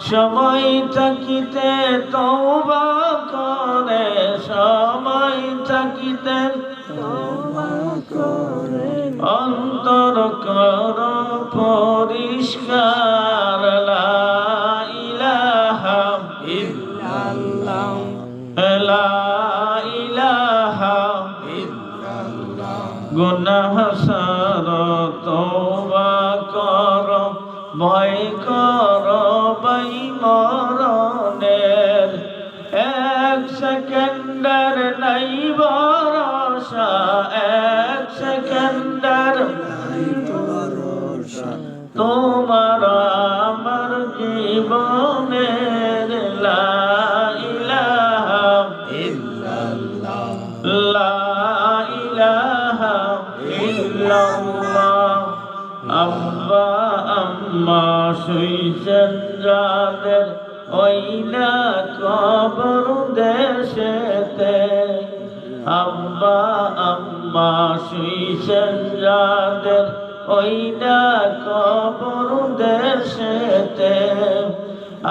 সময় থাকিতে তওবা করে, সময় থাকিতে তওবা করে, অন্তর কর পরিষ্কার। লা ইলাহা ইল্লাল্লাহ, লা ইলাহা ইল্লাল্লাহ। গুনাহ সার তওবা কর, ভয় কর মরণের। এক সেকেন্ডের নাই ভরসা, এক সেকেন্ডের নাই ভরসা তোমার আমার জীবনের। লা ইলাহা ইল্লাল্লাহ, লা ইলাহা ইল্লাল্লাহ। আব্বা আম্মা শুইছেন যাদের, ওই না কবর দেশেতে। আব্বা আম্মা শুইছেন যাদের, ওই না কবর দেশেতে।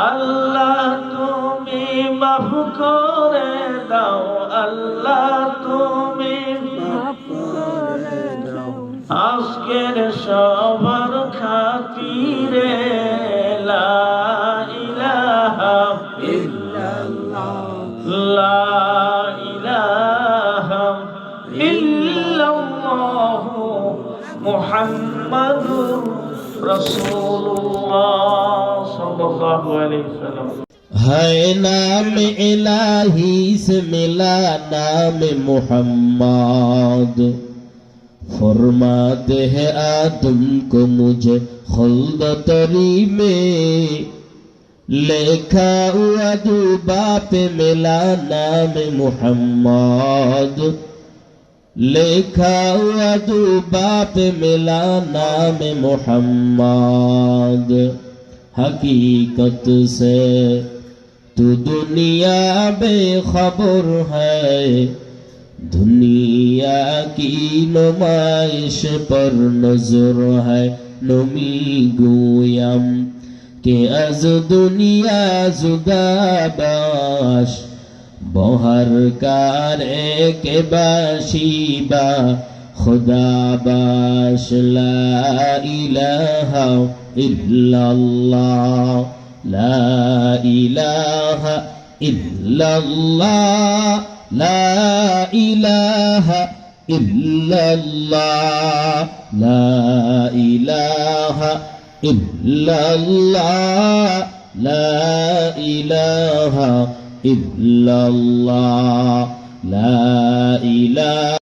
আল্লাহ তুমি মাফ করে দাও, আল্লাহ তুমি মাফ করে দাও। আজকের সবার খাতিরে লা ইলাহা ইল্লাল্লাহ, লা ইলাহা ইল্লাল্লাহ মুহাম্মাদুর রাসূলুল্লাহ সাল্লাল্লাহু আলাইহি ওয়াসাল্লাম। है नाम इलाही से मिला नाम मुहम्मद, फरमाते हैं आदम को मुझे खुल्द तरी में, लिखा हुआ दुबा पे मिला नाम मुहम्मद, लिखा हुआ दुबा पे मिला नाम मुहम्मद। हकीकत से तू दुनिया बेखबर है, दुनिया की नुमाइश पर नजर है। नमी गोयम के अज दुनिया जुदा बाश, बहर कारे के बाशिबा खुदा बाश। ला इलाहा इल्लल्लाह, ला इलाहा इल्लल्लाह, ला इलाहा इल्लल्लाह, ला इलाहा इल्लल्लाह, ला इलाहा इल्लल्लाह, ला इलाहा